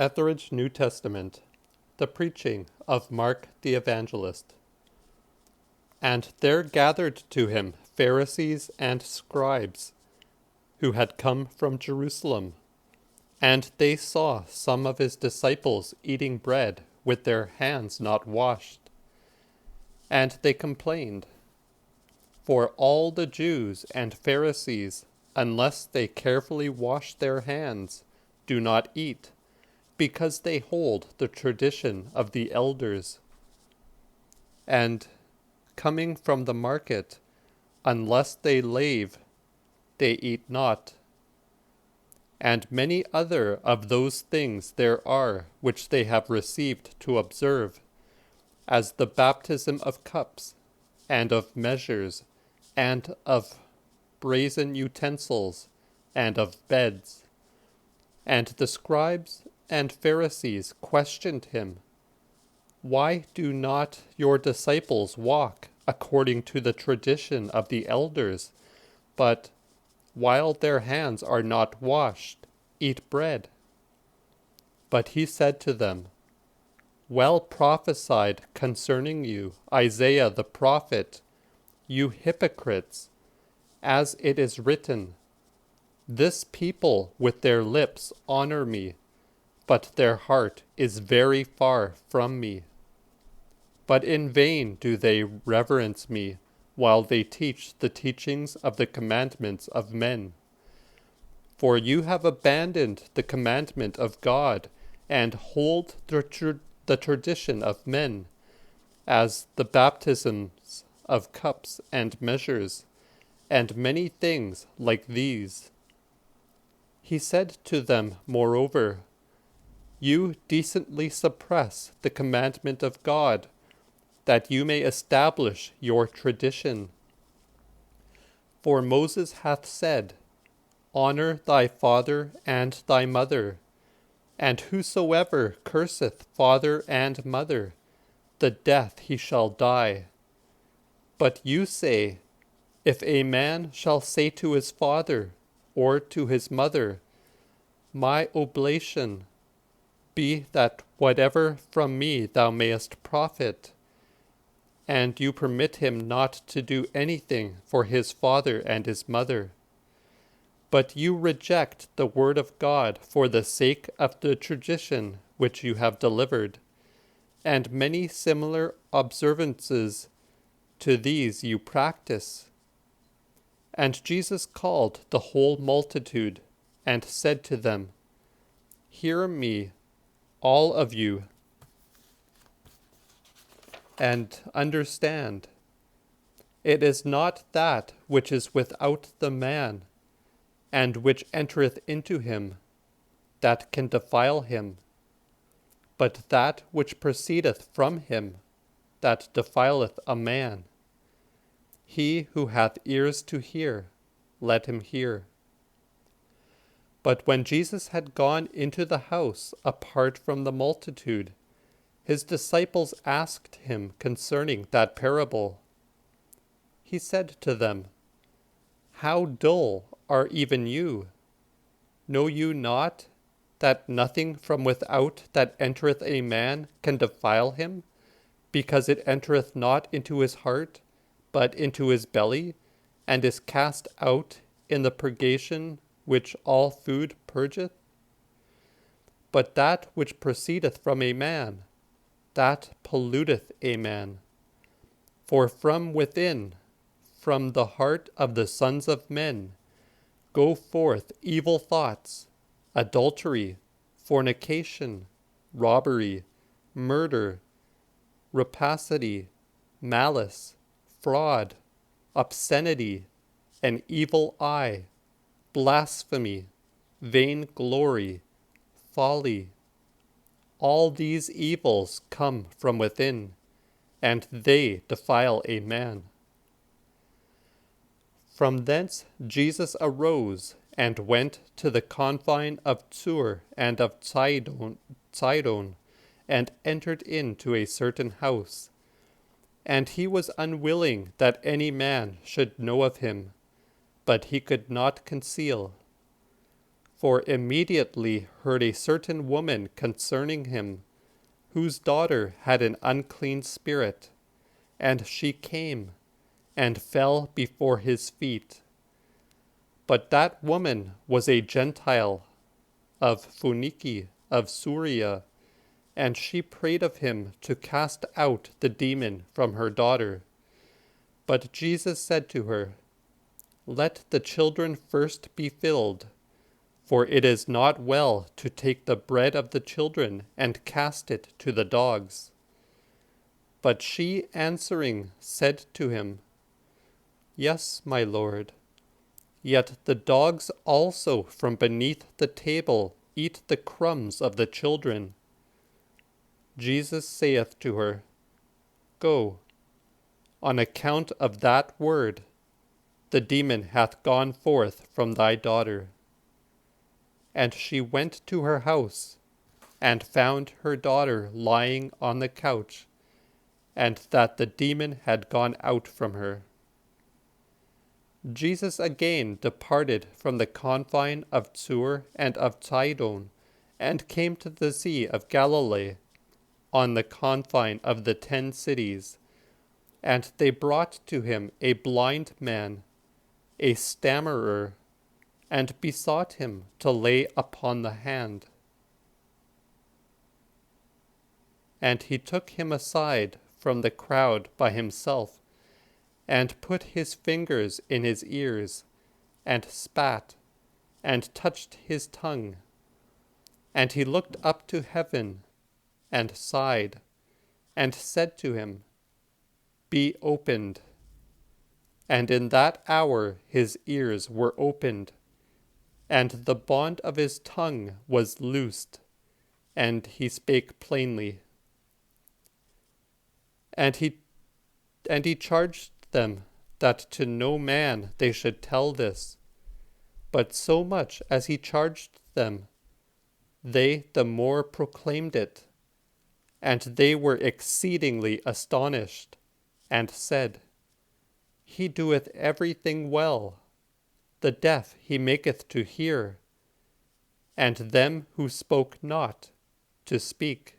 Etheridge New Testament, the preaching of Mark the Evangelist. And there gathered to him Pharisees and scribes, who had come from Jerusalem. And they saw some of his disciples eating bread with their hands not washed. And they complained, for all the Jews and Pharisees, unless they carefully wash their hands, do not eat, because they hold the tradition of the elders. And coming from the market, unless they lave, they eat not. And many other of those things there are which they have received to observe, as the baptism of cups, and of measures, and of brazen utensils, and of beds. And the scribes and Pharisees questioned him, "Why do not your disciples walk according to the tradition of the elders, but, while their hands are not washed, eat bread?" But he said to them, "Well prophesied concerning you Isaiah the prophet, you hypocrites, as it is written, 'This people with their lips honor me, but their heart is very far from me. But in vain do they reverence me, while they teach the teachings of the commandments of men. For you have abandoned the commandment of God, and hold the tradition of men, as the baptisms of cups and measures, and many things like these." He said to them, moreover, "You decently suppress the commandment of God, that you may establish your tradition. For Moses hath said, 'Honor thy father and thy mother,' and whosoever curseth father and mother, the death he shall die. But you say, if a man shall say to his father or to his mother, 'My oblation be that whatever from me thou mayest profit,' and you permit him not to do anything for his father and his mother. But you reject the word of God for the sake of the tradition which you have delivered, and many similar observances to these you practice." And Jesus called the whole multitude, and said to them, "Hear me, all of you, and understand. It is not that which is without the man, and which entereth into him, that can defile him, but that which proceedeth from him, that defileth a man. He who hath ears to hear, let him hear." But when Jesus had gone into the house apart from the multitude, his disciples asked him concerning that parable. He said to them, "How dull are even you? Know you not that nothing from without that entereth a man can defile him, because it entereth not into his heart, but into his belly, and is cast out in the purgation which all food purgeth? But that which proceedeth from a man, that polluteth a man. For from within, from the heart of the sons of men, go forth evil thoughts, adultery, fornication, robbery, murder, rapacity, malice, fraud, obscenity, an evil eye, blasphemy, vainglory, folly. All these evils come from within, and they defile a man." From thence Jesus arose, and went to the confine of Tyre and of Sidon, and entered into a certain house. And he was unwilling that any man should know of him, but he could not conceal. For immediately heard a certain woman concerning him, whose daughter had an unclean spirit, and she came and fell before his feet. But that woman was a Gentile of Phoenicia of Syria, and she prayed of him to cast out the demon from her daughter. But Jesus said to her, Let the children first be filled, for it is not well to take the bread of the children and cast it to the dogs. But she answering said to him, Yes, my Lord. Yet the dogs also from beneath the table eat the crumbs of the children. Jesus saith to her, Go, on account of that word, the demon hath gone forth from thy daughter. And she went to her house, and found her daughter lying on the couch, and that the demon had gone out from her. Jesus again departed from the confine of Tyre and of Sidon, and came to the sea of Galilee, on the confine of the 10 cities. And they brought to him a blind man, a stammerer, and besought him to lay upon the hand. And he took him aside from the crowd by himself, and put his fingers in his ears, and spat, and touched his tongue. And he looked up to heaven, and sighed, and said to him, Be opened. And in that hour his ears were opened, and the bond of his tongue was loosed, and he spake plainly. And he charged them that to no man they should tell this, but so much as he charged them, they the more proclaimed it. And they were exceedingly astonished, and said, He doeth everything well. The deaf he maketh to hear, and them who spoke not to speak.